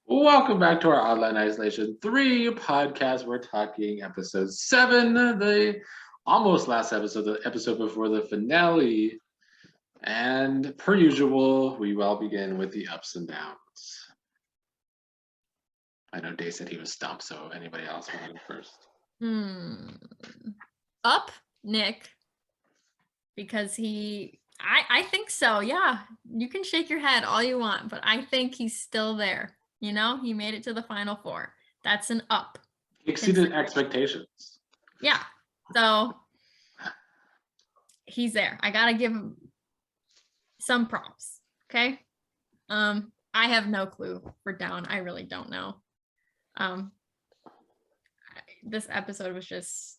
Welcome back to our Online Isolation 3 podcast. We're talking episode 7, the almost last episode, the episode before the finale. And per usual, we will begin with the ups and downs. I know Dave said he was stumped, so anybody else want to go first? Up, Nick, because I think so, yeah. You can shake your head all you want, but I think he's still there. You know, he made it to the Final Four. That's an up. He exceeded expectations. Yeah, so he's there. I gotta give him some props, okay? I have no clue for down. I really don't know. This episode was just...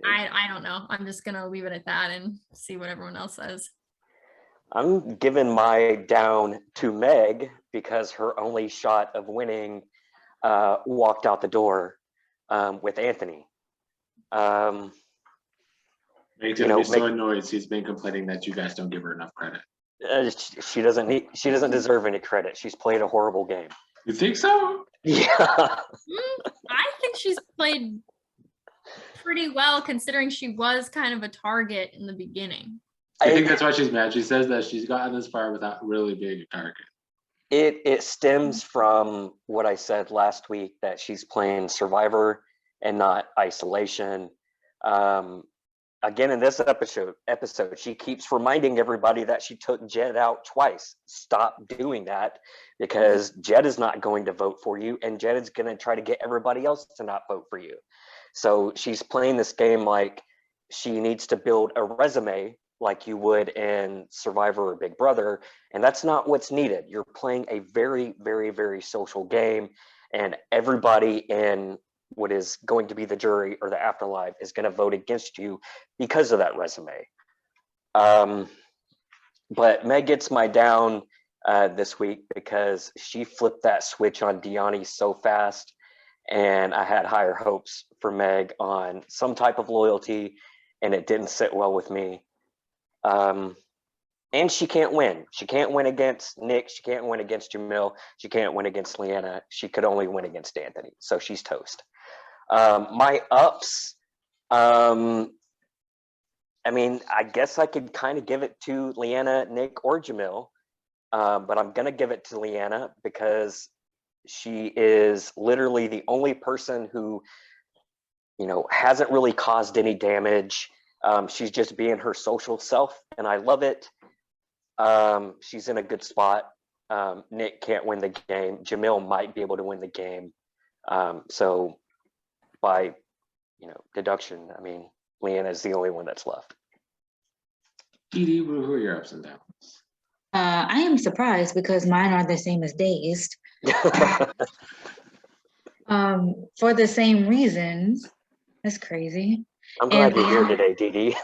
I don't know. I'm just gonna leave it at that and see what everyone else says. I'm giving my down to Meg because her only shot of winning walked out the door with Anthony. Meg's gonna be so annoyed. She's been complaining that you guys don't give her enough credit. She doesn't deserve any credit. She's played a horrible game. You think so? Yeah. I think she's played pretty well considering she was kind of a target in the beginning. I think that's why she's mad. She says that she's gotten this far without really being a target. It stems from what I said last week, that she's playing Survivor and not Isolation. Again, in this episode, she keeps reminding everybody that she took Jed out twice. Stop doing that, because Jed is not going to vote for you, and Jed is going to try to get everybody else to not vote for you. So she's playing this game like she needs to build a resume like you would in Survivor or Big Brother, and that's not what's needed. You're playing a very, very, very social game, and everybody in what is going to be the jury or the afterlife is going to vote against you because of that resume. But Meg gets my down this week because she flipped that switch on Deani so fast, and I had higher hopes for Meg on some type of loyalty, and it didn't sit well with me. And she can't win. She can't win against Nick. She can't win against Jamil. She can't win against Leanna. She could only win against Anthony. So she's toast. My ups, I mean, I guess I could kind of give it to Leanna, Nick, or Jamil, but I'm going to give it to Leanna because she is literally the only person who, hasn't really caused any damage. She's just being her social self, and I love it. She's in a good spot. Nick can't win the game. Jamil might be able to win the game. So by, deduction, I mean, Leanna is the only one that's left. Dee, who are your ups and downs? I am surprised because mine are the same as Dazed. For the same reasons. That's crazy. I'm glad you're here today, Dee.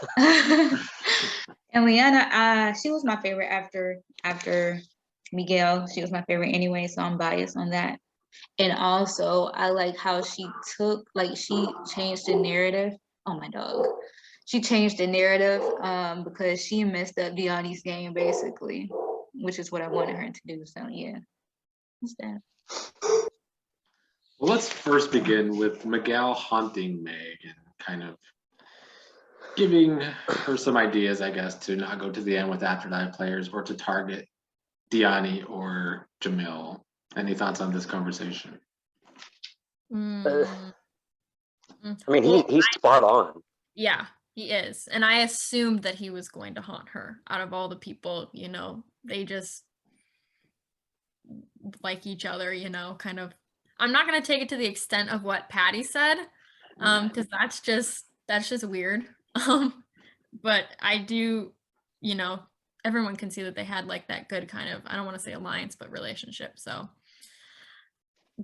And Leanna, she was my favorite after Miguel. She was my favorite anyway, so I'm biased on that. And also, I like how she changed the narrative. Oh, my dog. She changed the narrative because she messed up Deani's game, basically, which is what I wanted her to do. So, yeah. What's that? Well, let's first begin with Miguel haunting Meg and kind of giving her some ideas, I guess, to not go to the end with Afterlife players or to target Deani or Jamil. Any thoughts on this conversation? I mean, he's spot on. Yeah, he is. And I assumed that he was going to haunt her. Out of all the people, they just like each other, kind of. I'm not going to take it to the extent of what Patty said, because that's just weird. But I do, everyone can see that they had like that good kind of, I don't want to say alliance, but relationship. So,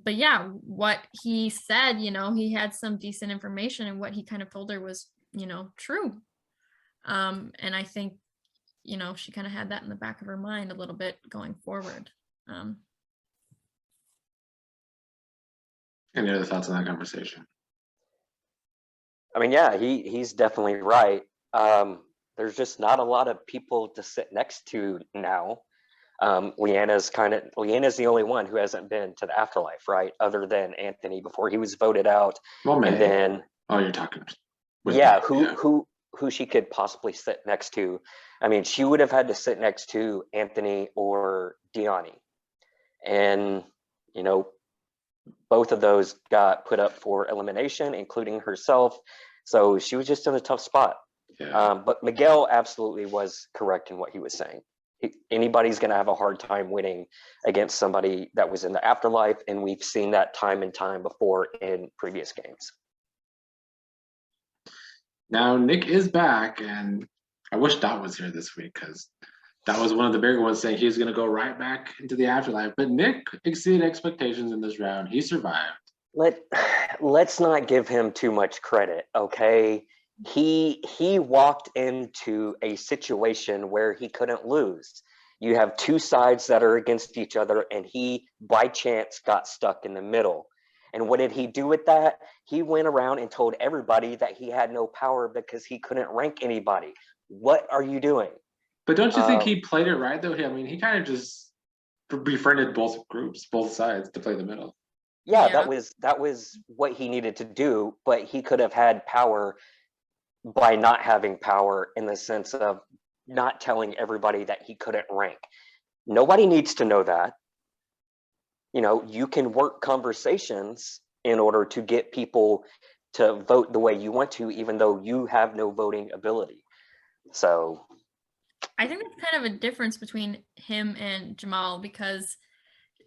but yeah, what he said, he had some decent information, and what he kind of told her was, true. And I think, she kind of had that in the back of her mind a little bit going forward. Any other thoughts on that conversation? I mean, yeah, he's definitely right. There's just not a lot of people to sit next to now. Leanna's the only one who hasn't been to the afterlife, right? Other than Anthony before he was voted out. Well, And Meg. then Oh, you're talking. With yeah, Meg, who she could possibly sit next to. I mean, she would have had to sit next to Anthony or Deani. And, you know, both of those got put up for elimination, including herself. So she was just in a tough spot. Yeah. But Miguel absolutely was correct in what he was saying. Anybody's going to have a hard time winning against somebody that was in the afterlife. And we've seen that time and time before in previous games. Now Nick is back, and I wish Dot was here this week because that was one of the bigger ones saying he was going to go right back into the afterlife. But Nick exceeded expectations in this round. He survived. Let's not give him too much credit, okay? He walked into a situation where he couldn't lose. You have two sides that are against each other, and he by chance got stuck in the middle. And what did he do with that? He went around and told everybody that he had no power because he couldn't rank anybody. What are you doing? But don't you think he played it right though? I mean, he kind of just befriended both groups, both sides to play the middle. Yeah, Yeah. that was what he needed to do, but he could have had power by not having power in the sense of not telling everybody that he couldn't rank. Nobody needs to know that. You know, you can work conversations in order to get people to vote the way you want to, even though you have no voting ability. So I think that's kind of a difference between him and Jamal because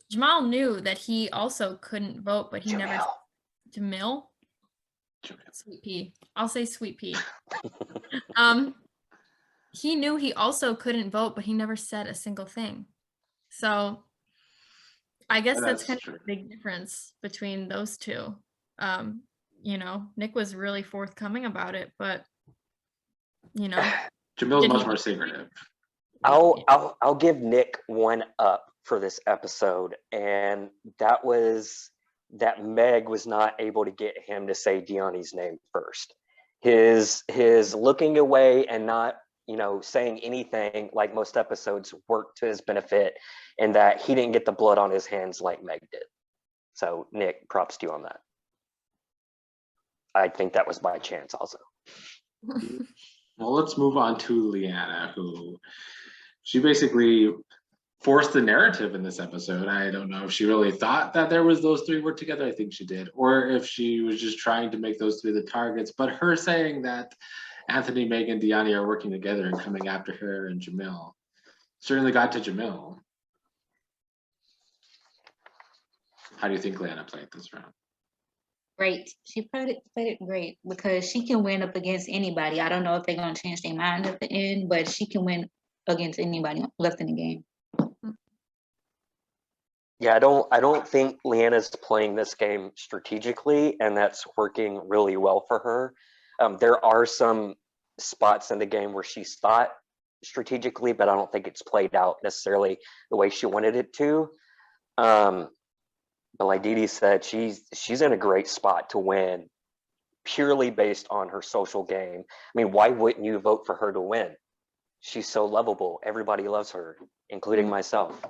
Jamal knew that he also couldn't vote, but he never. Jamil? Sweet pea. I'll say sweet pea. He knew he also couldn't vote, but he never said a single thing. So I guess that's kind of a big difference between those two. You know, Nick was really forthcoming about it, but you know, Jamil's much more secretive. I'll give Nick one up for this episode, and that was that Meg was not able to get him to say Deani's name first. His looking away and not, you know, saying anything like most episodes worked to his benefit, and that he didn't get the blood on his hands like Meg did. So Nick, props to you on that. I think that was by chance also. Well, let's move on to Leanna, who she basically forced the narrative in this episode. I don't know if she really thought that there was those three were together. I think she did, or if she was just trying to make those three the targets. But her saying that Anthony, Meg, and Deani are working together and coming after her and Jamil certainly got to Jamil. How do you think Leanna played this round? Great. She played it great because she can win up against anybody. I don't know if they're gonna change their mind at the end, but she can win against anybody left in the game. Yeah, I don't think Leanna's playing this game strategically, and that's working really well for her. There are some spots in the game where she's thought strategically, but I don't think it's played out necessarily the way she wanted it to. But like Didi said, she's in a great spot to win purely based on her social game. I mean, why wouldn't you vote for her to win? She's so lovable. Everybody loves her, including myself.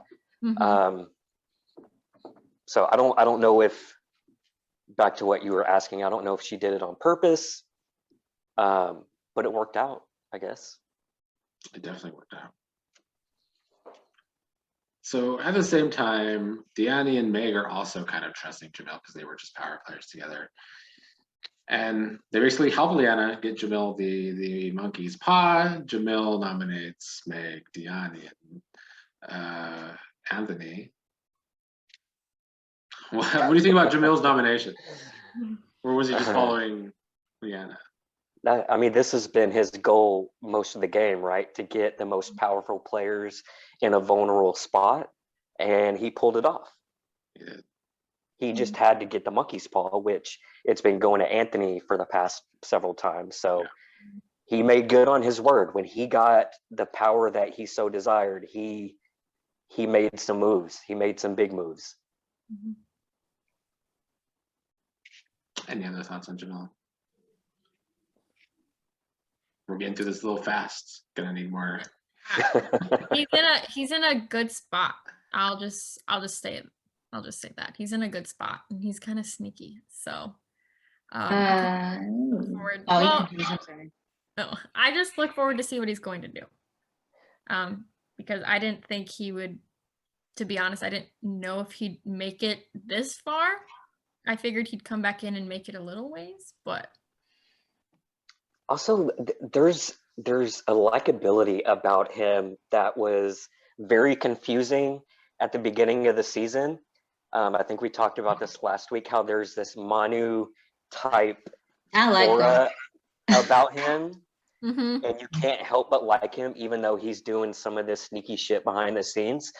So I don't know if, back to what you were asking, I don't know if she did it on purpose, but it worked out, I guess. It definitely worked out. So at the same time, Deani and Meg are also kind of trusting Jamil because they were just power players together. And they basically help Leanna get Jamil the monkey's paw. Jamil nominates Meg, Deani, and Anthony. What do you think about Jamil's nomination? Or was he just following Leanna? I mean, this has been his goal most of the game, right? To get the most powerful players in a vulnerable spot, and he pulled it off. Yeah. He just had to get the monkey's paw, which it's been going to Anthony for the past several times. So he made good on his word. When he got the power that he so desired, he made some moves. He made some big moves. Any other thoughts on Jamil? We're getting through this a little fast. Gonna need more He's in a good spot. I'll just say it. I'll just say that he's in a good spot and he's kind of sneaky. So look forward. Oh, you Well, confused. I'm sorry. no, I just look forward to see what he's going to do. Because I didn't think he would. To be honest, I didn't know if he'd make it this far. I figured he'd come back in and make it a little ways, but Also, there's a likability about him that was very confusing at the beginning of the season. I think we talked about this last week, how there's this Manu type I like aura that. about him, mhm. and you can't help but like him, even though he's doing some of this sneaky shit behind the scenes.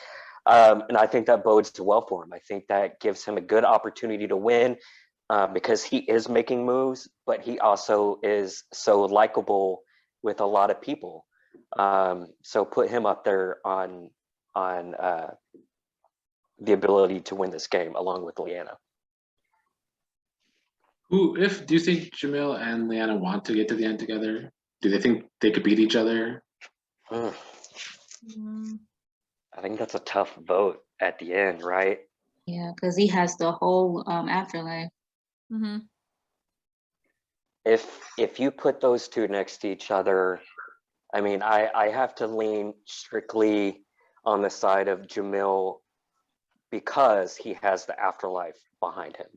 And I think that bodes well for him. I think that gives him a good opportunity to win because he is making moves, but he also is so likable with a lot of people. So put him up there on the ability to win this game along with Leanna. Do you think Jamil and Leanna want to get to the end together? Do they think they could beat each other? Mm, Mm, I think that's a tough vote at the end, right? Yeah, because he has the whole afterlife. mhm. If you put those two next to each other, I mean, I have to lean strictly on the side of Jamil because he has the afterlife behind him.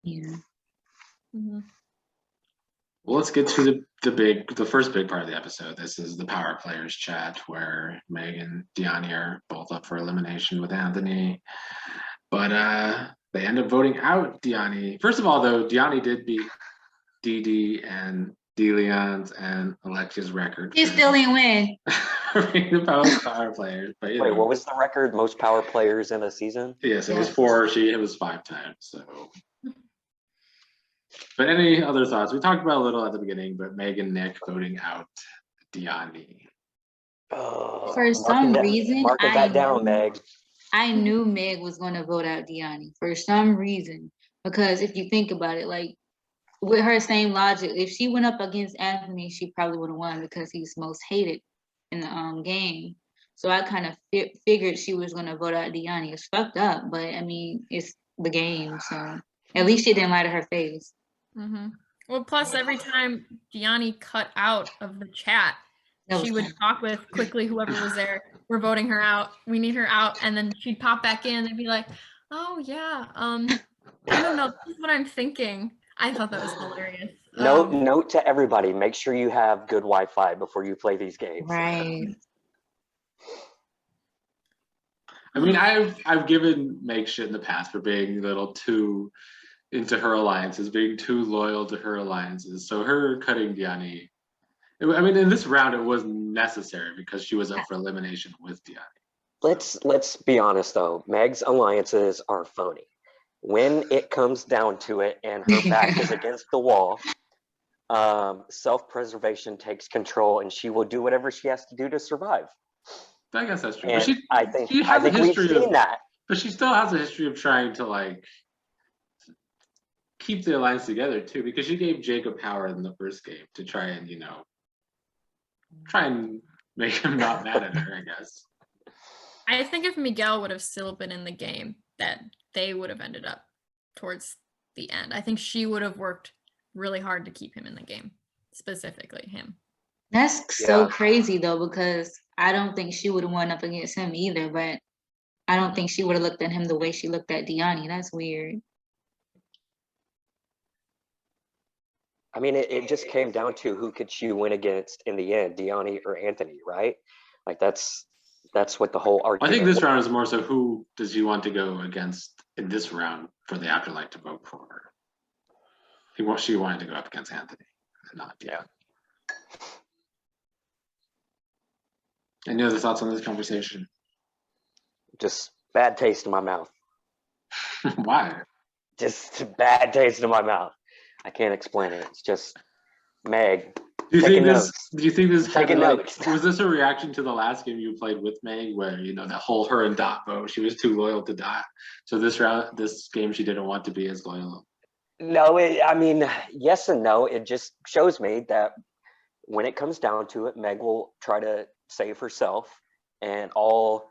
Yeah. Mhm. Well, let's get to the first big part of the episode. This is the Power Players chat where Meg and Deani are both up for elimination with Anthony. But they end up voting out Deani. First of all, though, Deani did beat Dee and DeLeon's and Alexia's record. He still ain't win. being the most power players. But you Wait, know, what was the record? Most power players in a season? yes, it was Yes. 4. It was 5 times. So, but any other thoughts? We talked about a little at the beginning, but Meg and Nick voting out Deani. Oh, For some reason, marking that down, Meg. I knew Meg was going to vote out Deani for some reason. Because if you think about it, like with her same logic, if she went up against Anthony, she probably would have won because he's most hated in the game. So I kind of figured she was going to vote out Deani. It's fucked up, but I mean, it's the game. So at least she didn't lie to her face. Mhm. Well, plus every time Deani cut out of the chat, That she was would talk with quickly whoever was there. We're voting her out. We need her out, and then she'd pop back in and be like, "Oh yeah, I don't know. This is what I'm thinking." I thought that was hilarious. Note to everybody: make sure you have good Wi-Fi before you play these games. right. I mean, I've given Meg shit in the past for being a little too into her alliances, being too loyal to her alliances. So her cutting Deani, I mean, in this round, it was necessary because she was up for elimination with Deani. Let's be honest though. Meg's alliances are phony. When it comes down to it, and her back is against the wall, self-preservation takes control, and she will do whatever she has to do to survive. I guess that's true. And But I think has a we've history seen of, that. but she still has a history of trying to like keep the alliance together too, because she gave Jacob power in the first game to try and make him not mad at her, I guess. I think if Miguel would have still been in the game, that they would have ended up towards the end. I think she would have worked really hard to keep him in the game, specifically him. That's so Yeah. crazy though, because I don't think she would have won up against him either, but I don't think she would have looked at him the way she looked at Deani. That's weird. I mean, it just came down to who could she win against in the end, Deani or Anthony, right? Like that's what the whole I argument think this was. round is more so who does he want to go against in this round for the afterlife to vote for. She wanted to go up against Anthony, not Deani. Yeah. Any other thoughts on this conversation? Just bad taste in my mouth. Why? Just bad taste in my mouth. I can't explain it. It's just Meg. Do you Taking think this? notes. Do you think this kind Taking of like notes. was this a reaction to the last game you played with Meg, where that whole her and Dot vote? She was too loyal to Dot, so this game she didn't want to be as loyal. No, I mean, yes and no. It just shows me that when it comes down to it, Meg will try to save herself, and all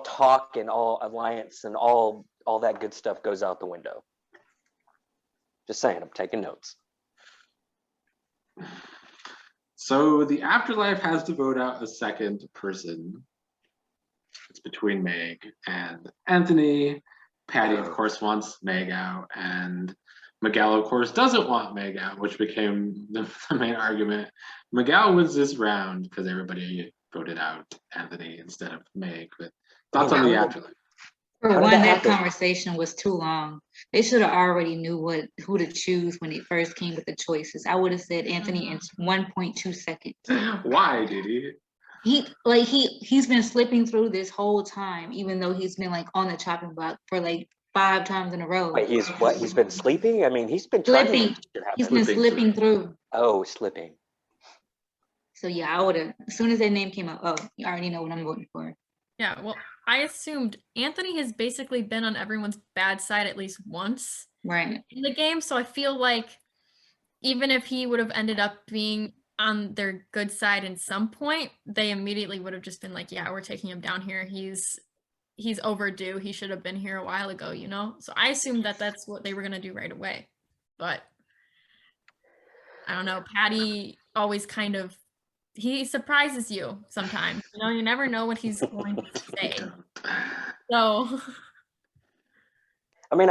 talk and all alliance and all that good stuff goes out the window. Just saying, I'm taking notes. So the afterlife has to vote out a second person. It's between Meg and Anthony. Patty, of course, wants Meg out, and Miguel, of course, doesn't want Meg out, which became the main argument. Miguel wins this round because everybody voted out Anthony instead of Meg. But thoughts on the afterlife? For How did one, that that happen? conversation was too long. They should have already knew who to choose when they first came with the choices. I would have said Anthony in 1.2 seconds. Why did he? He's been slipping through this whole time, even though he's been like on the chopping block for like 5 times in a row. Wait, he's been sleeping? I mean, he's been trying to Slipping. make shit happen. He's been slipping through. Oh, slipping. So yeah, I would have, as soon as that name came up, oh, you already know what I'm voting for. Yeah, well, I assumed Anthony has basically been on everyone's bad side at least once Right. in the game. So I feel like even if he would have ended up being on their good side in some point, they immediately would have just been like, yeah, we're taking him down here. He's overdue. He should have been here a while ago, you know? So I assumed that that's what they were going to do right away. But I don't know. Patty always kind of, he surprises you sometimes. You know, you never know what he's going to say. So I mean,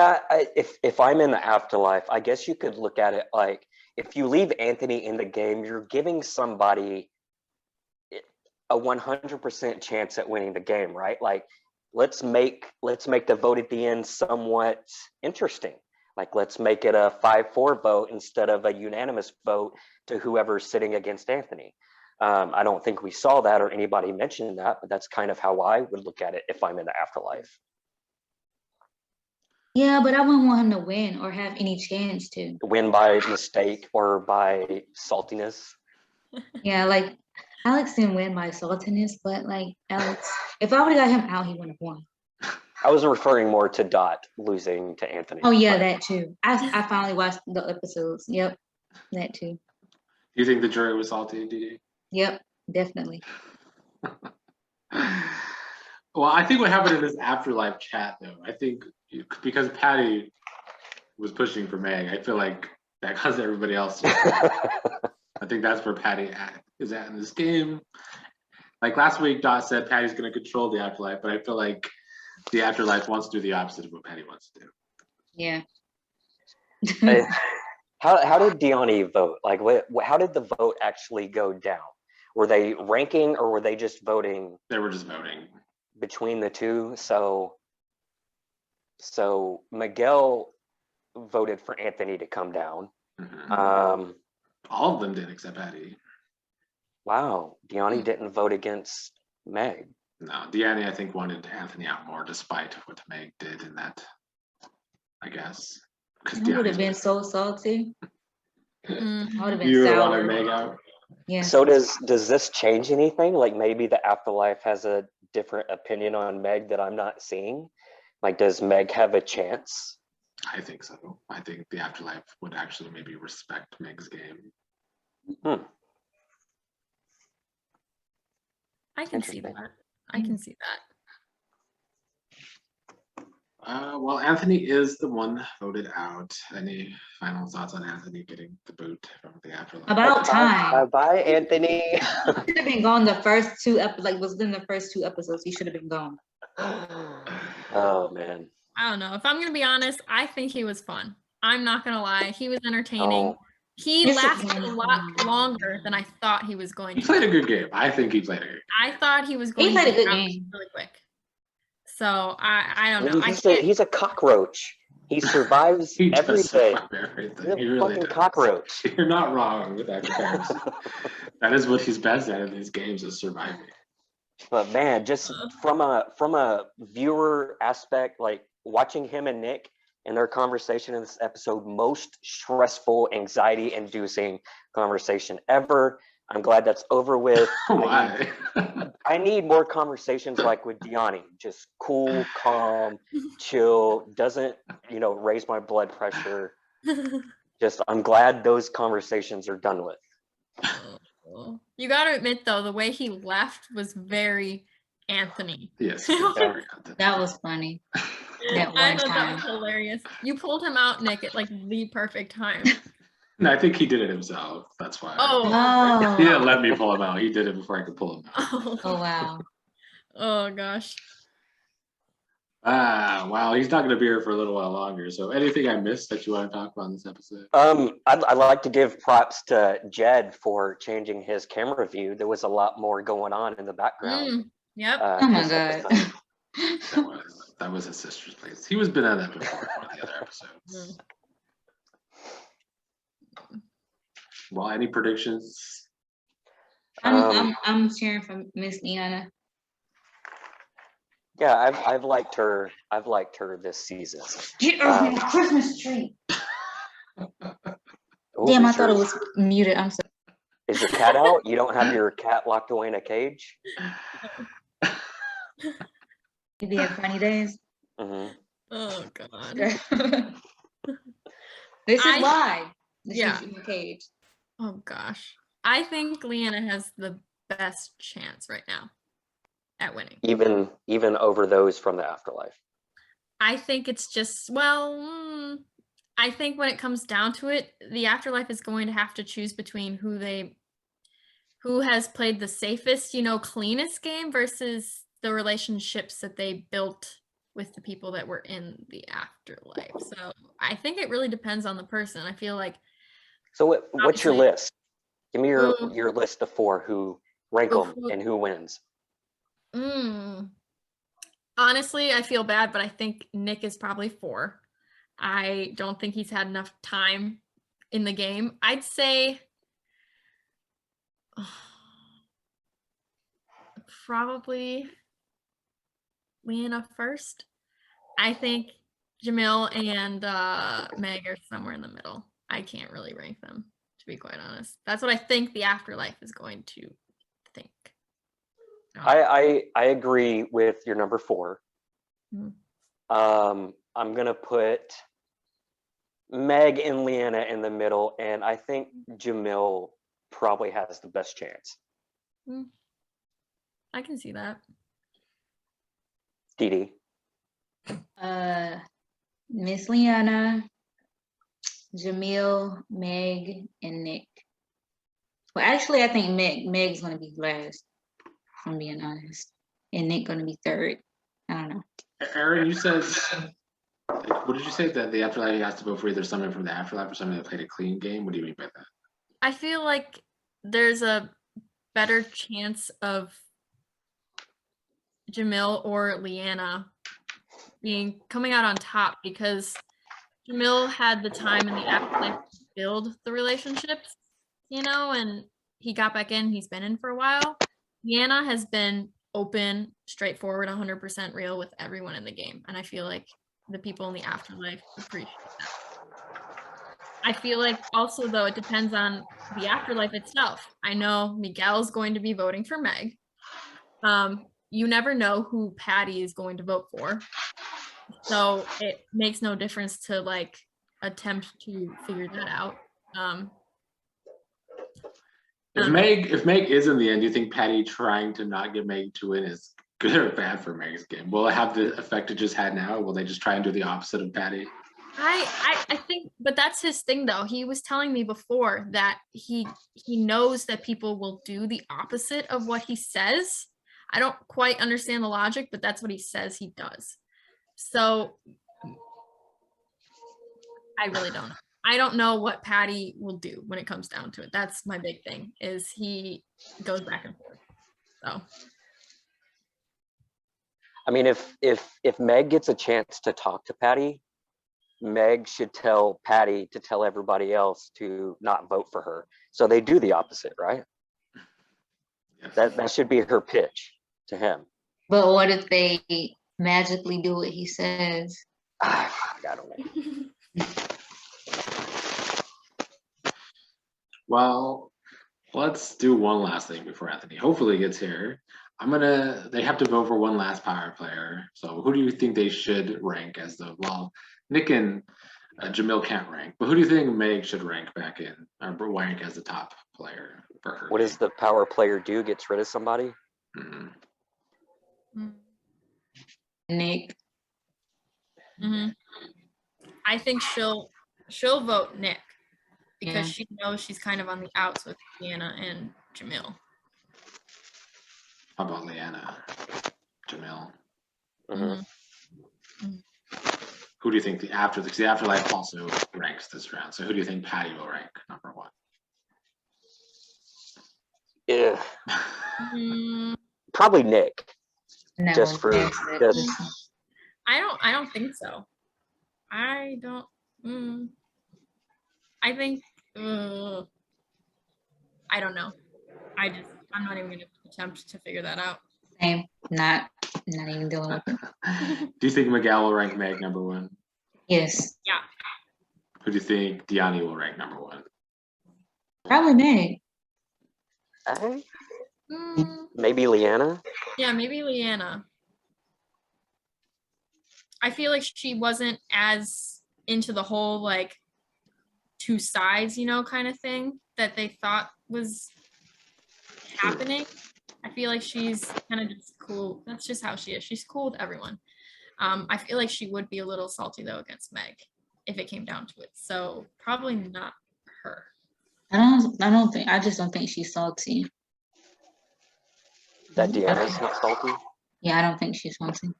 if I'm in the afterlife, I guess you could look at it like, if you leave Anthony in the game, you're giving somebody a 100% chance at winning the game, right? Like, let's make the vote at the end somewhat interesting. Like, let's make it a 5-4 vote instead of a unanimous vote to whoever's sitting against Anthony. I don't think we saw that or anybody mentioned that, but that's kind of how I would look at it if I'm in the afterlife. Yeah, but I wouldn't want him to win or have any chance to. Win by mistake or by saltiness. Yeah, like Alex didn't win by saltiness, but like Alex, if I would have got him out, he wouldn't have won. I was referring more to Dot losing to Anthony. Oh yeah, that too. I finally watched the episodes. Yep, that too. Do you think the jury was salty, DD? Yep, definitely. Well, I think what happened in this afterlife chat, though, I think because Patty was pushing for Meg, I feel like that caused everybody else to. I think that's where Patty is at in this game. Like last week, Dot said Patty's going to control the afterlife, but I feel like the afterlife wants to do the opposite of what Patty wants to do. Yeah. How did Diani vote? Like, how did the vote actually go down? Were they ranking or were they just voting? They were just voting between the two. So Miguel voted for Anthony to come down. Mm-hmm. All of them did except Patty. Wow, Diani didn't vote against Meg. No, Diani I think wanted Anthony out more, despite what Meg did in that. I guess. I would have been so salty. I would have been you sour. wanted Meg out. Yeah. So does this change anything? Like maybe the afterlife has a different opinion on Meg that I'm not seeing. Like, does Meg have a chance? I think so. I think the afterlife would actually maybe respect Meg's game. I can see that. I can see that. Well, Anthony is the one voted out. Any final thoughts on Anthony getting the boot from the afterlife? About time. Bye, Anthony. He should have been gone the first 2 episodes. Like, was in the first 2 episodes. He should have been gone. Oh man. I don't know. If I'm gonna be honest, I think he was fun. I'm not gonna lie. He was entertaining. Oh. He lasted a lot longer than I thought he was going He to. played a good game. I think he played a good game. I thought he was going He played to a good out game. really quick. So I don't know. He's a cockroach. He survives He does everything. survive everything. He's He a really fucking does. cockroach. You're not wrong with that comparison. That is what he's best at in these games, is surviving. But man, just from a viewer aspect, like watching him and Nick and their conversation in this episode, most stressful, anxiety-inducing conversation ever. I'm glad that's over with. Why? I need more conversations like with Diani, just cool, calm, chill, doesn't, raise my blood pressure. Just, I'm glad those conversations are done with. Oh, you gotta admit though, the way he left was very Anthony. Yes. That was funny. That I one thought that was time. hilarious. You pulled him out, Nick, at like the perfect time. No, I think he did it himself. That's why. Oh, He Oh, didn't let me pull him out. He did it before I could pull him out. oh, oh wow. oh gosh. Wow. He's not going to be here for a little while longer. So, anything I missed that you want to talk about in this episode? I'd like to give props to Jed for changing his camera view. There was a lot more going on in the background. Yep. Oh my this God. episode. That was his sister's place. He was been on that before in one of the other episodes. Well, any predictions? I'm cheering for Miss Liana. Yeah, I've liked her. I've liked her this season. Get her a Christmas tree. Oh, Damn, I is thought it your- was muted. I'm sorry. Is your cat out? You don't have your cat locked away in a cage? You be at funny days. Hmm. Oh god. This is I- why. Yeah. She's in the cage. Oh gosh. I think Leanna has the best chance right now at winning. Even over those from the afterlife. I think it's just, well, I think when it comes down to it, the afterlife is going to have to choose between who has played the safest, cleanest game versus the relationships that they built with the people that were in the afterlife. So I think it really depends on the person. I feel like So what's your Obviously. list? Give me Who- your list of 4 who rank Who- them who- and who wins. Honestly, I feel bad, but I think Nick is probably 4. I don't think he's had enough time in the game. I'd say probably Leanna first. I think Jamil and Meg are somewhere in the middle. I can't really rank them, to be quite honest. That's what I think the afterlife is going to think. I agree with your number 4. Mhm. I'm gonna put Meg and Leanna in the middle, and I think Jamil probably has the best chance. I can see that. Dee Dee. Miss Liana, Jamil, Meg, and Nick. Well, actually, I think Meg's gonna be last. If I'm being honest, and Nick gonna be third. I don't know. Aaron, you said, what did you say? That the afterlife has to vote for either someone from the afterlife or someone that played a clean game? What do you mean by that? I feel like there's a better chance of Jamil or Leanna coming out on top because Jamil had the time in the afterlife to build the relationships, and he got back in. He's been in for a while. Leanna has been open, straightforward, 100% real with everyone in the game, and I feel like the people in the afterlife appreciate that. I feel like also though it depends on the afterlife itself. I know Miguel's going to be voting for Meg. You never know who Patty is going to vote for. So it makes no difference to attempt to figure that out. If Meg is in the end, do you think Patty trying to not get Meg to win is good or bad for Meg's game? Will it have the effect it just had now? Will they just try and do the opposite of Patty? I think, but that's his thing though. He was telling me before that he knows that people will do the opposite of what he says. I don't quite understand the logic, but that's what he says he does. So I really don't know. I don't know what Patty will do when it comes down to it. That's my big thing, is he goes back and forth. So I mean, if Meg gets a chance to talk to Patty, Meg should tell Patty to tell everybody else to not vote for her. So they do the opposite, right? Yes. That should be her pitch to him. But what if they magically do what he says? I don't know. Well, let's do one last thing before Anthony hopefully gets here. They have to vote for one last power player. So who do you think they should rank as Nick and Jamil can't rank, but who do you think Meg should rank back in, or rank as the top player for her. What does the power player do? Gets rid of somebody? Mhm. Nick. Hmm. I think she'll vote Nick because Yeah. she knows she's kind of on the outs with Leanna and Jamil. How about Leanna? Jamil? Mhm. Mhm. Who do you think the afterlife also ranks this round? So who do you think Patty will rank number one? Yeah, Mm, probably Nick. No, Just for Nick's it. just I don't think so. I don't. I think. I don't know. I'm not even gonna attempt to figure that out. Same. Not even dealing with it. Do you think Miguel will rank Meg number one? Yes. Yeah. Who do you think Diani will rank number one? Probably Meg. maybe Leanna. Yeah, maybe Leanna. I feel like she wasn't as into the whole like two sides, kind of thing that they thought was happening. I feel like she's kind of just cool. That's just how she is. She's cool with everyone. I feel like she would be a little salty though against Meg if it came down to it. So probably not her. I just don't think she's salty. That Deanna's not salty. Yeah, I don't think she's salty.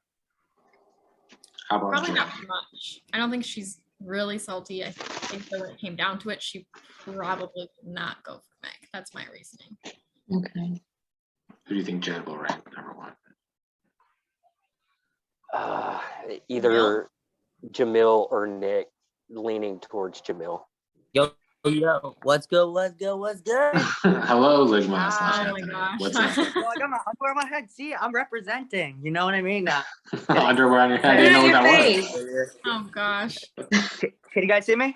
How about Probably Jen? not much. I don't think she's really salty. I think that when it came down to it, she probably would not go for Meg. That's my reasoning. Okay. Who do you think Jen will rank number one? Either Jamil or Nick, leaning towards Jamil. Yo, what's good? Hello, Ligma slash Oh my Anthony. gosh. What's up? Well, I got my underwear on my head. See, I'm representing. You know what I mean? Underwear on your head. I didn't know what that Face. was. Oh gosh. Can you guys see me?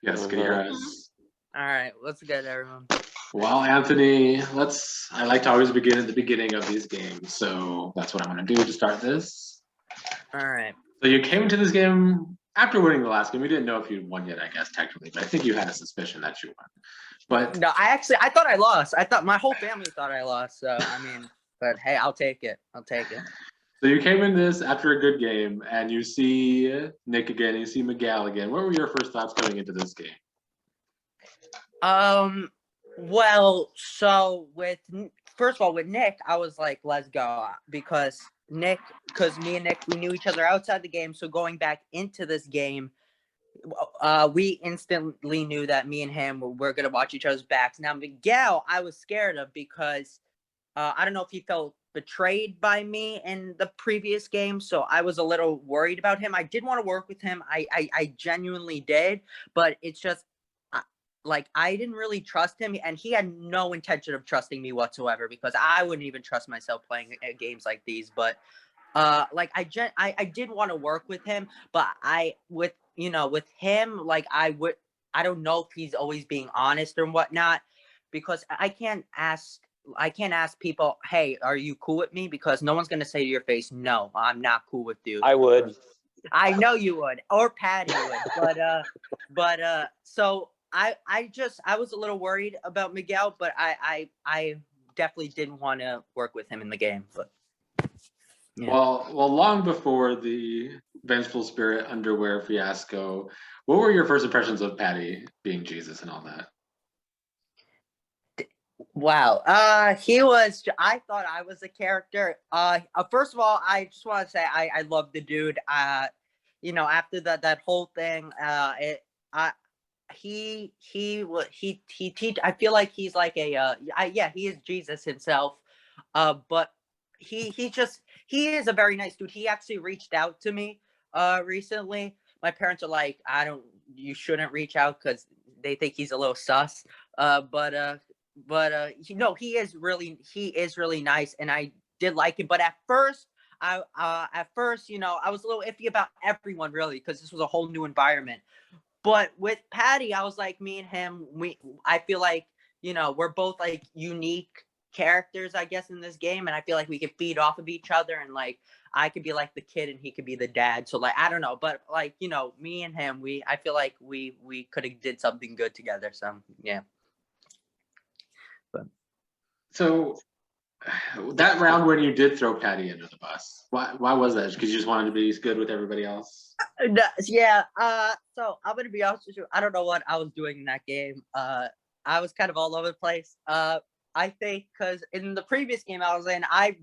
Yes, can you hear us? All right, what's good, everyone? Well, Anthony, I like to always begin at the beginning of these games. So that's what I'm going to do to start this. All right. So you came into this game after winning the last game. We didn't know if you'd won yet, I guess, technically, but I think you had a suspicion that you won. But No, I thought I lost. I thought my whole family thought I lost. So I mean, but hey, I'll take it. so you came in this after a good game, and you see Nick again, you see Miguel again. What were your first thoughts going into this game? Well, so first of all, with Nick, I was like, let's go, because me and Nick, we knew each other outside the game. So going back into this game, we instantly knew that me and him were going to watch each other's backs. Now, Miguel, I was scared of because I don't know if he felt betrayed by me in the previous game. So I was a little worried about him. I did want to work with him. I genuinely did, but it's just like I didn't really trust him, and he had no intention of trusting me whatsoever, because I wouldn't even trust myself playing games like these. But like I did want to work with him, but with him, like I don't know if he's always being honest or whatnot, because I can't ask people, hey, are you cool with me? Because no one's gonna say to your face, no, I'm not cool with you. I would. I know you would, or Patty would, but so I was a little worried about Miguel, but I definitely didn't want to work with him in the game. But yeah. Well, long before the Vengeful Spirit underwear fiasco, what were your first impressions of Patty being Jesus and all that? Wow. I thought I was a character. First of all, I just want to say I love the dude. After that whole thing, I feel like he's like he is Jesus himself. But he is a very nice dude. He actually reached out to me recently. My parents are like, you shouldn't reach out because they think he's a little sus. But he is really nice, and I did like him. But at first, I was a little iffy about everyone, really, because this was a whole new environment. But with Patty, I was like, me and him, I feel like, we're both like unique characters, I guess, in this game. And I feel like we could feed off of each other, and like, I could be like the kid and he could be the dad. So like, I don't know, but like, me and him, I feel like we could have did something good together. So yeah. But So that round when you did throw Patty under the bus, why was that? Because you just wanted to be as good with everybody else? No, yeah. So I'm gonna be honest with you. I don't know what I was doing in that game. I was kind of all over the place. I think because in the previous game I was in, I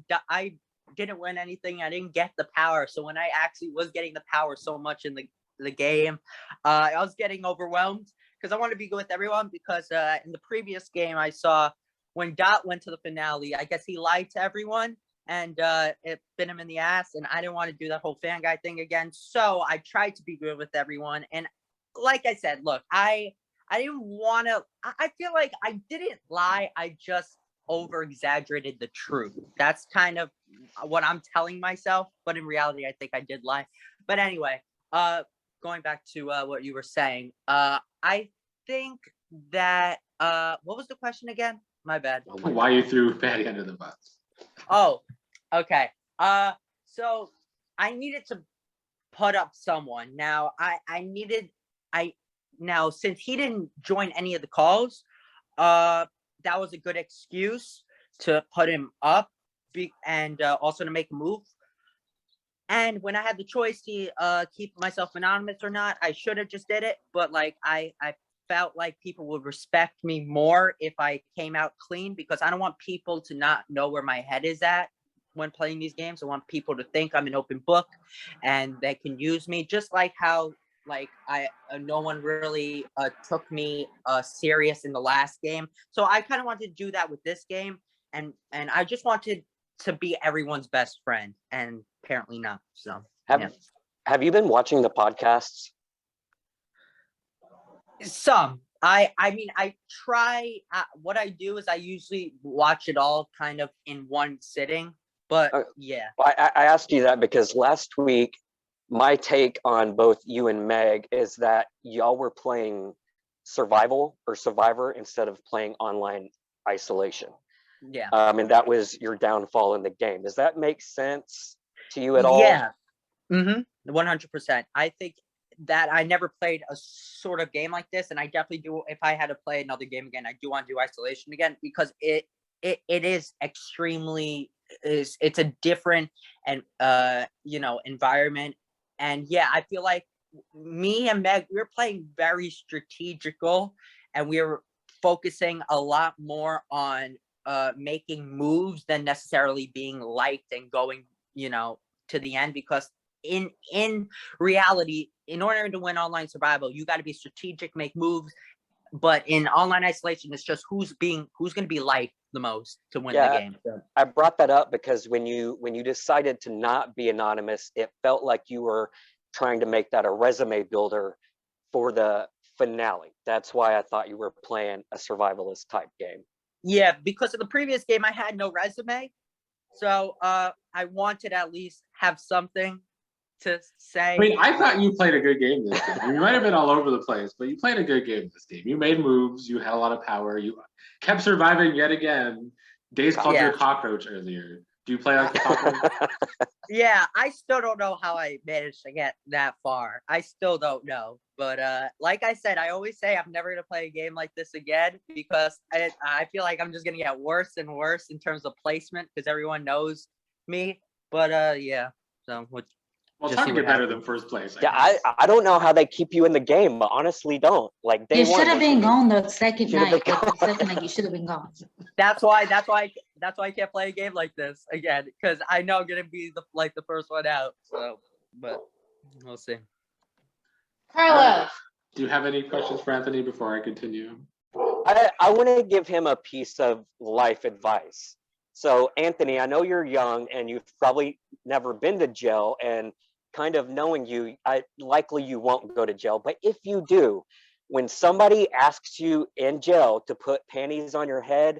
didn't win anything. I didn't get the power. So when I actually was getting the power so much in the game, I was getting overwhelmed because I wanted to be good with everyone. Because in the previous game I saw when Dot went to the finale, I guess he lied to everyone and it bit him in the ass, and I didn't want to do that whole fan guy thing again. So I tried to be good with everyone, and like I said, look, I didn't want to. I feel like I didn't lie. I just over exaggerated the truth. That's kind of what I'm telling myself, but in reality, I think I did lie. But anyway, going back to what you were saying, I think that what was the question again? My bad. Why you threw Patty under the bus? Oh, okay. So I needed to put up someone. Now now since he didn't join any of the calls, that was a good excuse to put him up and also to make a move. And when I had the choice to keep myself anonymous or not, I should have just did it. But like I felt like people would respect me more if I came out clean, because I don't want people to not know where my head is at when playing these games. I want people to think I'm an open book and they can use me, just like how like no one really took me serious in the last game. So I kind of wanted to do that with this game, and I just wanted to be everyone's best friend, and apparently not. So Have you been watching the podcasts? Some. I mean, I try. What I do is I usually watch it all kind of in one sitting. But yeah. I asked you that because last week, my take on both you and Meg is that y'all were playing survival or survivor instead of playing online isolation. Yeah. And that was your downfall in the game. Does that make sense to you at all? Yeah. 100%. I think that I never played a sort of game like this, and I definitely do. If I had to play another game again, I do want to do isolation again, because it is extremely it's a different and environment. And yeah, I feel like me and Meg, we were playing very strategical, and we were focusing a lot more on making moves than necessarily being liked and going to the end, because in reality, in order to win online survival, you got to be strategic, make moves. But in online isolation, it's just who's going to be liked the most to win the game. I brought that up because when you decided to not be anonymous, it felt like you were trying to make that a resume builder for the finale. That's why I thought you were playing a survivalist type game. Yeah, because of the previous game, I had no resume. So I wanted to at least have something to say. I mean, I thought you played a good game this game. You might have been all over the place, but you played a good game this game. You made moves. You had a lot of power. You kept surviving yet again. Days called you a cockroach earlier. Do you play like a cockroach? Yeah, I still don't know how I managed to get that far. I still don't know. But like I said, I always say I'm never going to play a game like this again, because I feel like I'm just going to get worse and worse in terms of placement, because everyone knows me. But yeah, so well, it's hard to get better than first place. I don't know how they keep you in the game, but honestly don't. Like you should have been gone the second night. The second night, you should have been gone. That's why I can't play a game like this again, because I know I'm gonna be the first one out. So, but we'll see. Carlos, do you have any questions for Anthony before I continue? I want to give him a piece of life advice. So, Anthony, I know you're young and you've probably never been to jail, and kind of knowing you, likely you won't go to jail. But if you do, when somebody asks you in jail to put panties on your head,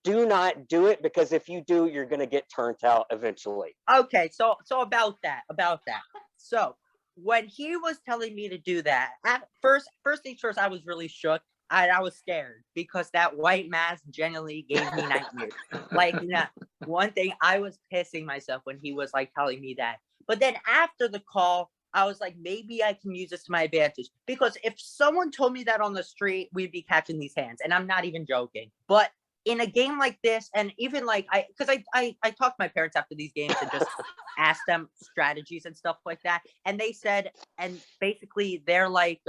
do not do it, because if you do, you're going to get turned out eventually. Okay, so about that. So when he was telling me to do that, at first things first, I was really shook. I was scared, because that white mask genuinely gave me nightmares. Like, one thing, I was pissing myself when he was like telling me that. But then after the call, I was like, maybe I can use this to my advantage, because if someone told me that on the street, we'd be catching these hands, and I'm not even joking. But in a game like this, and even like because I talked to my parents after these games and just asked them strategies and stuff like that, and they said, and basically they're like,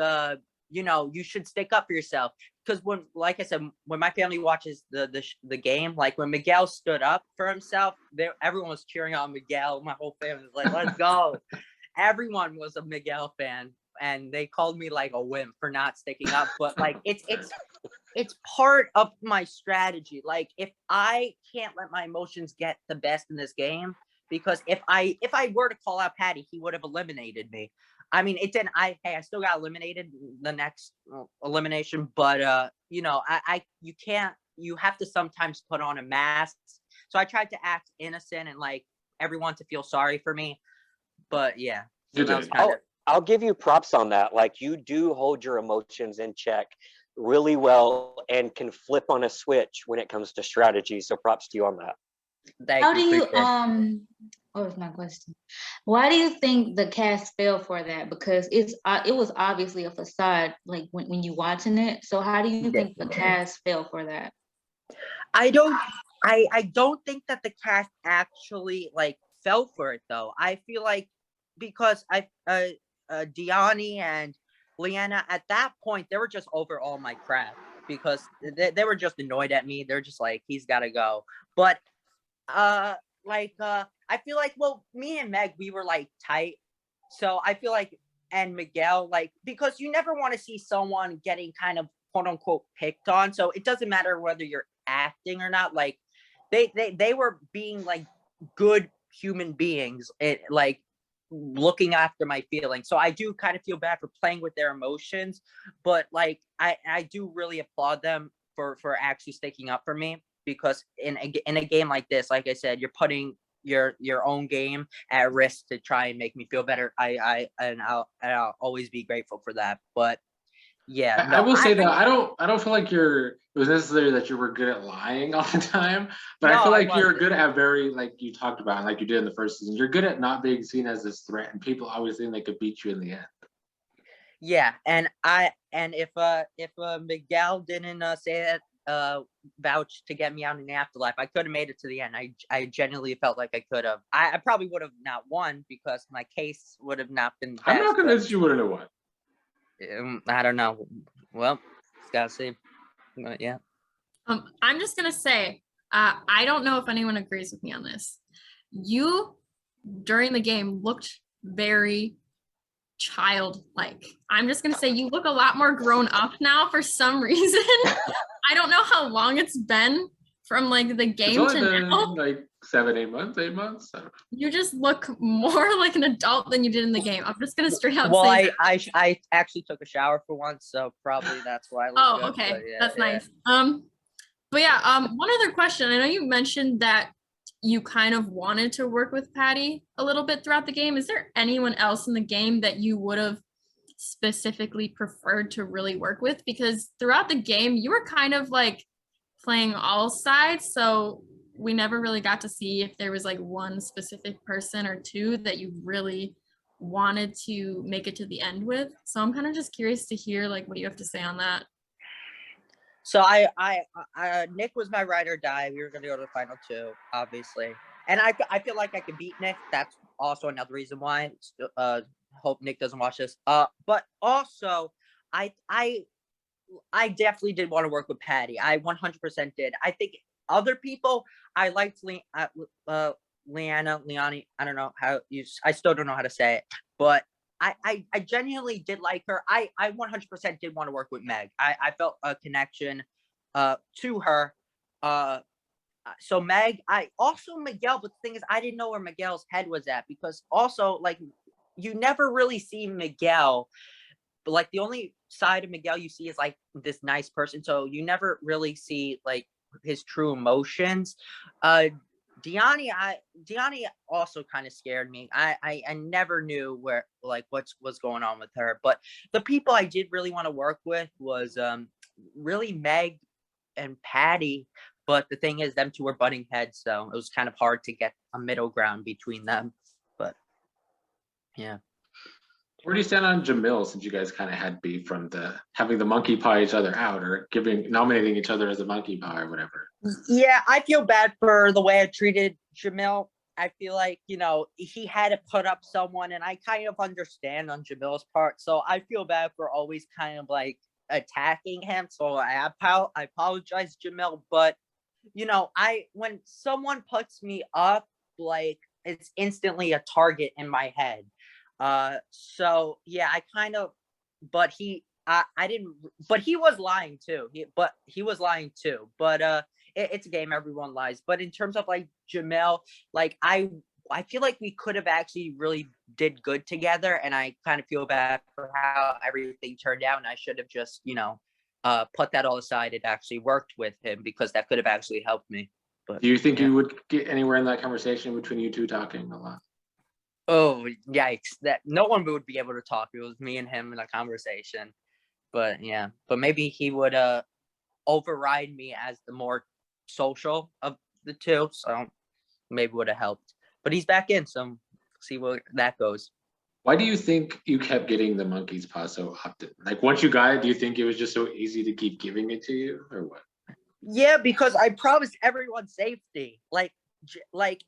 you know, you should stick up for yourself. Because when, like I said, when my family watches the game, like when Miguel stood up for himself, there everyone was cheering on Miguel. My whole family was like, "Let's go!" Everyone was a Miguel fan, and they called me like a wimp for not sticking up. But like, it's part of my strategy. Like, if I can't let my emotions get the best in this game, because if I were to call out Patty, he would have eliminated me. I mean, it didn't. I still got eliminated the next elimination, but you know, you can't. You have to sometimes put on a mask. So I tried to act innocent and like everyone to feel sorry for me, but yeah. So You that was did. kind of. I'll give you props on that. Like, you do hold your emotions in check really well and can flip on a switch when it comes to strategy. So props to you on that. How do you Appreciate it. what was my question? Why do you think the cast fell for that? Because it was obviously a facade, like when you watching it. So how do you Yeah. think the cast fell for that? I don't think that the cast actually like fell for it though. I feel like because Diani and Leanna at that point they were just over all my crap because they were just annoyed at me. They're just like, he's got to go. But I feel like, well, me and Meg, we were like tight. So I feel like, and Miguel, like, because you never want to see someone getting kind of quote unquote picked on. So it doesn't matter whether you're acting or not. Like they were being like good human beings, like looking after my feelings. So I do kind of feel bad for playing with their emotions, but like I do really applaud them for actually sticking up for me, because in a game like this, like I said, you're putting your own game at risk to try and make me feel better. I'll always be grateful for that. But yeah, I no, will say that I don't feel like it was necessary that you were good at lying all the time, but I No, feel I like you're wasn't. good at very, like you talked about, like you did in the first season, you're good at not being seen as this threat, and people always think they could beat you in the end. Yeah, and if Miguel didn't say that vouch to get me out in the afterlife, I could have made it to the end. I genuinely felt like I could have. I probably would have not won because my case would have not been I'm best, not convinced you wouldn't have won. but I don't know. Well, it's gotta see. But yeah. I'm just gonna say, I don't know if anyone agrees with me on this. You during the game looked very childlike. I'm just gonna say you look a lot more grown up now for some reason. I don't know how long it's been from like the It's game only to been now. like 7, 8 months, 8 months. I don't know. You just look more like an adult than you did in the game. I'm just gonna straight up Well, say I that. I actually took a shower for once, so probably that's why I look Oh, good. okay. But yeah, That's yeah. nice. But yeah, one other question. I know you mentioned that you kind of wanted to work with Patty a little bit throughout the game. Is there anyone else in the game that you would have specifically preferred to really work with? Because throughout the game, you were kind of like playing all sides. So we never really got to see if there was like one specific person or two that you really wanted to make it to the end with. So I'm kind of just curious to hear like what you have to say on that. So Nick was my ride or die. We were gonna go to the final two, obviously, and I feel like I could beat Nick. That's also another reason why. Hope Nick doesn't watch this. But also, I definitely did want to work with Patty. I 100% did. I think other people I liked Leanna, Leoni. I don't know how you. I still don't know how to say it, but I genuinely did like her. I 100% did want to work with Meg. I felt a connection to her. So Meg, I also Miguel, but the thing is I didn't know where Miguel's head was at, because also like you never really see Miguel, but like the only side of Miguel you see is like this nice person. So you never really see like his true emotions. Diani also kind of scared me. I never knew where like what's going on with her. But the people I did really want to work with was really Meg and Patty. But the thing is, them two were butting heads, so it was kind of hard to get a middle ground between them. But yeah. Where do you stand on Jamil since you guys kind of had beef from having the monkey paw each other out or nominating each other as a monkey paw or whatever? Yeah, I feel bad for the way I treated Jamil. I feel like, he had to put up someone, and I kind of understand on Jamil's part. So I feel bad for always kind of like attacking him. So I apologize, Jamil. But, when someone puts me up, like, it's instantly a target in my head. So yeah, I kind of, but I didn't, but he was lying too. He was lying too. But it's a game, everyone lies. But in terms of like Jamel, like I feel like we could have actually really did good together, and I kind of feel bad for how everything turned out. And I should have just, put that all aside. It actually worked with him because that could have actually helped me. But Do you think yeah. you would get anywhere in that conversation between you two talking a lot? Oh, yikes. That no one would be able to talk. It was me and him in a conversation. But yeah, but maybe he would override me as the more social of the two. So maybe would have helped. But he's back in, so see where that goes. Why do you think you kept getting the monkey's paw so often? Like once you got it, do you think it was just so easy to keep giving it to you or what? Yeah, because I promised everyone safety. Like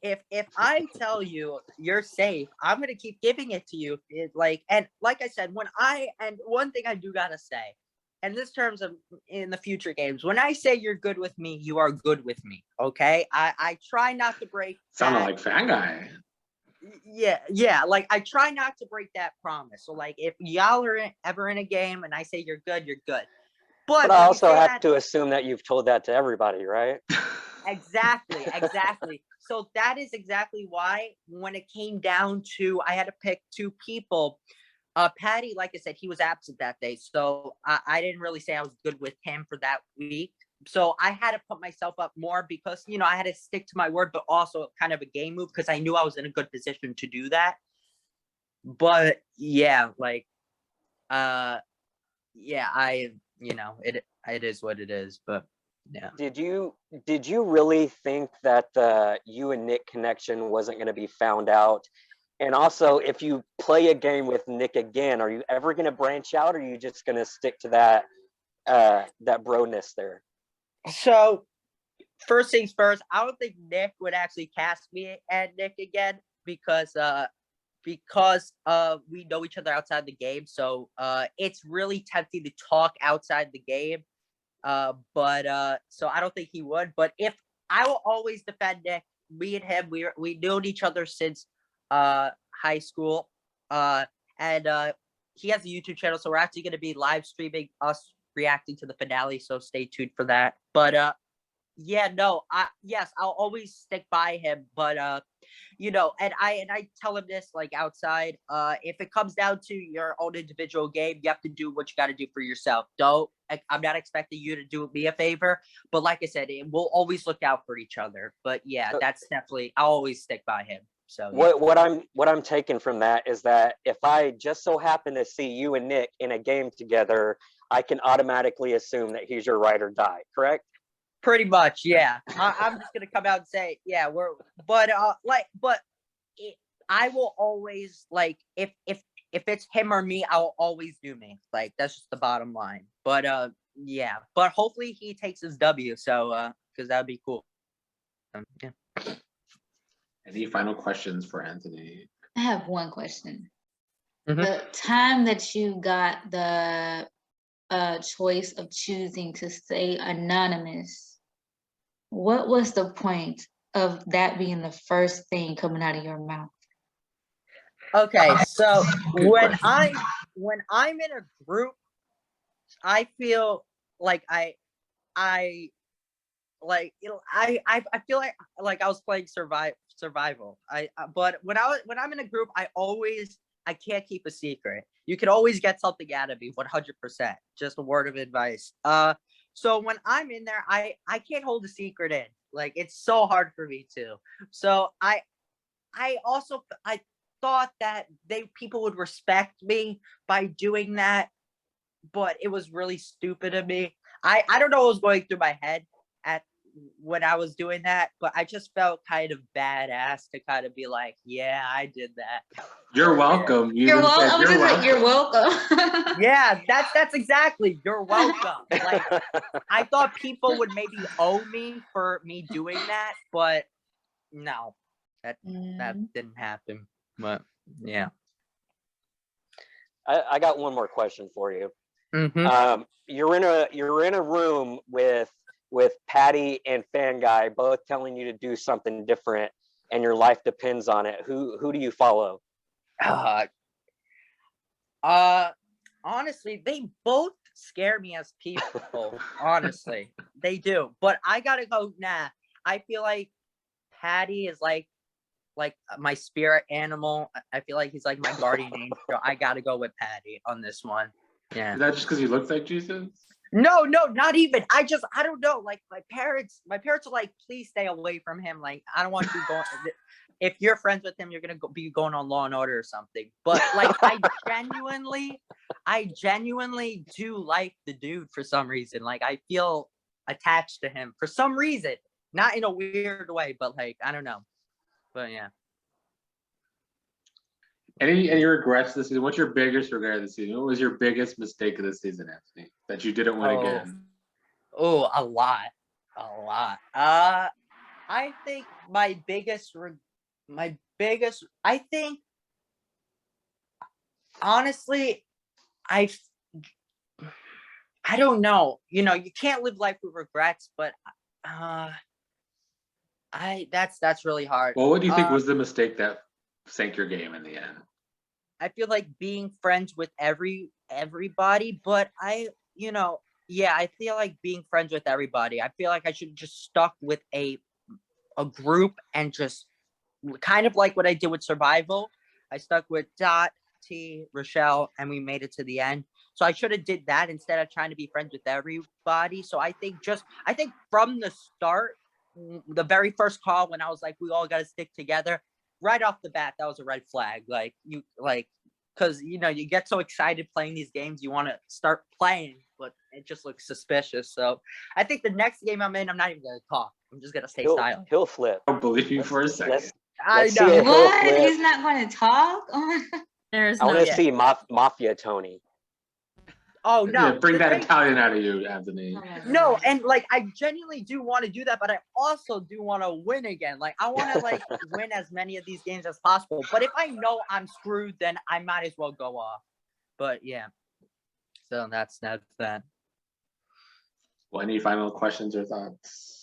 if I tell you you're safe, I'm gonna keep giving it to you. And like I said, and one thing I do gotta say, and this terms of in the future games, when I say you're good with me, you are good with me. Okay, I try not to break. Sounded like Fan Guy. Yeah. Like I try not to break that promise. So like if y'all are ever in a game and I say you're good, you're good. But I also have to assume that you've told that to everybody, right? Exactly. So that is exactly why when it came down to, I had to pick two people. Patty, like I said, he was absent that day. So I didn't really say I was good with him for that week. So I had to put myself up more because, I had to stick to my word, but also kind of a game move because I knew I was in a good position to do that. But yeah, like, it is what it is, but yeah. Did you really think that the you and Nick connection wasn't going to be found out? And also, if you play a game with Nick again, are you ever going to branch out, or are you just going to stick to that bro-ness there? So first things first, I don't think Nick would actually cast me and Nick again because we know each other outside the game. So it's really tempting to talk outside the game. But so I don't think he would. But if I will always defend Nick, me and him, we known each other since high school. And he has a YouTube channel, so we're actually gonna be live streaming us reacting to the finale. So stay tuned for that. But yeah, no, I'll always stick by him. But and I tell him this like outside. If it comes down to your own individual game, you have to do what you got to do for yourself. I'm not expecting you to do me a favor, but like I said, we'll always look out for each other. But yeah, that's definitely, I'll always stick by him. So yeah. What I'm taking from that is that if I just so happen to see you and Nick in a game together, I can automatically assume that he's your ride or die, correct? Pretty much, yeah. I'm just gonna come out and say, yeah, I will always like if it's him or me, I will always do me. Like that's just the bottom line. But yeah. But hopefully he takes his W. So because that'd be cool. Yeah. Any final questions for Anthony? I have one question. Mhm. The time that you got the choice of choosing to stay anonymous, what was the point of that being the first thing coming out of your mouth? Okay, so Good when question. I'm in a group, I feel like I feel like I was playing survival. But when I'm in a group, I can't keep a secret. You can always get something out of me, 100%. Just a word of advice. So when I'm in there, I can't hold a secret in. Like it's so hard for me to. So I thought that people would respect me by doing that, but it was really stupid of me. I don't know what was going through my head at when I was doing that, but I just felt kind of badass to kind of be like, yeah, I did that. You're welcome. You You're even said, welcome. "You're You're welcome." welcome. Yeah, that's exactly. You're welcome. Like I thought people would maybe owe me for me doing that, but no, that didn't happen. But yeah. I got one more question for you. Mm-hmm. You're in a room with Patty and Fan Guy both telling you to do something different, and your life depends on it. Who do you follow? Honestly, they both scare me as people. Honestly, they do. But I gotta go. Nah, I feel like Patty is like my spirit animal. I feel like he's like my guardian angel. I gotta go with Patty on this one. Yeah. Is that just because he looks like Jesus? No, not even. I don't know. Like my parents are like, please stay away from him. Like I don't want you going. If you're friends with him, you're gonna be going on Law and Order or something. But like, I genuinely do like the dude for some reason. Like I feel attached to him for some reason, not in a weird way, but like I don't know. But yeah. Any regrets this season? What's your biggest regret of the season? What was your biggest mistake of the season, Anthony, that you didn't win again? Oh, a lot. I think my biggest, I think, honestly, I don't know. You know, you can't live life with regrets, but that's really hard. Well, what do you think was the mistake that sank your game in the end? I feel like being friends with everybody, but I feel like being friends with everybody. I feel like I should just stuck with a group and just kind of like what I did with Survival. I stuck with Dot, T, Rochelle, and we made it to the end. So I should have did that instead of trying to be friends with everybody. So I think from the start, the very first call when I was like, we all got to stick together, right off the bat, that was a red flag. Like because you get so excited playing these games, you want to start playing, but it just looks suspicious. So I think the next game I'm in, I'm not even gonna talk. I'm just gonna stay silent. He'll flip. I don't believe you for a second. I see know. it. What? Flip. He's not going to talk? There's I no want to see Mafia Tony. Oh no! Yeah, bring the that thing- Italian out of you, Anthony. Oh my No, God. and like I genuinely do want to do that, but I also do want to win again. Like I want to like win as many of these games as possible. But if I know I'm screwed, then I might as well go off. But yeah, so that's that. Well, any final questions or thoughts?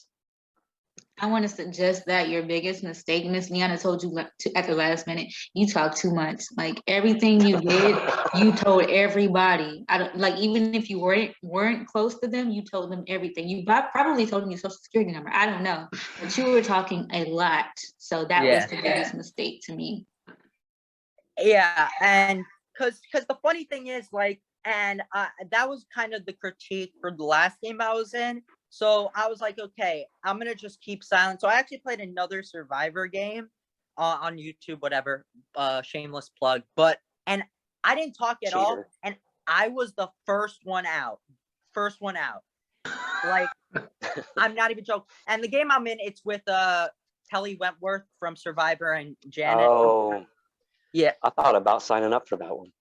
I want to suggest that your biggest mistake, Miss Liana told you at the last minute, you talk too much. Like everything you did, you told everybody. I don't like, even if you weren't close to them, you told them everything. You probably told them your social security number. I don't know, but you were talking a lot. So that was the biggest mistake to me. Yeah, and because the funny thing is like, and that was kind of the critique for the last game I was in. So I was like, okay, I'm gonna just keep silent. So I actually played another Survivor game on YouTube, whatever, shameless plug. And I didn't talk at all, and I was the first one out. Like, I'm not even joking. And the game I'm in, it's with Kelly Wentworth from Survivor and Janet. Oh, yeah. I thought about signing up for that one.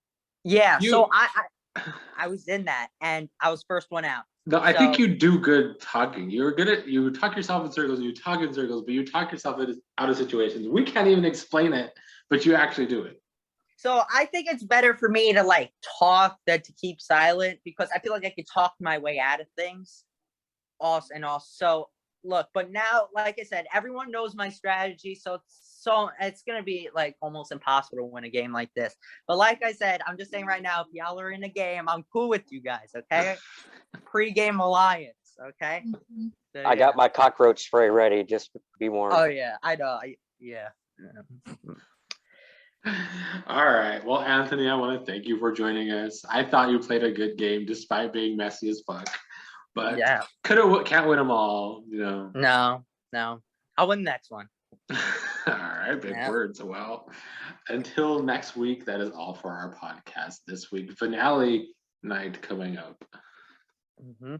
Yeah, so I was in that, and I was first one out. No, I think you do good talking. You're good at, you talk yourself in circles, you talk in circles, but you talk yourself out of situations. We can't even explain it, but you actually do it. So I think it's better for me to like talk than to keep silent, because I feel like I could talk my way out of things. Also, look, but now, like I said, everyone knows my strategy, so it's gonna be like almost impossible to win a game like this. But like I said, I'm just saying right now, if y'all are in a game, I'm cool with you guys, okay? Pre-game alliance, okay? So, I got my cockroach spray ready, just to be warned. Oh yeah, I know. Yeah. All right. Well, Anthony, I want to thank you for joining us. I thought you played a good game despite being messy as fuck. But Yeah. can't win them all, you know. No. I'll win the next one. All right, big words. Well, until next week, that is all for our podcast this week. Finale night coming up. Mm-hmm.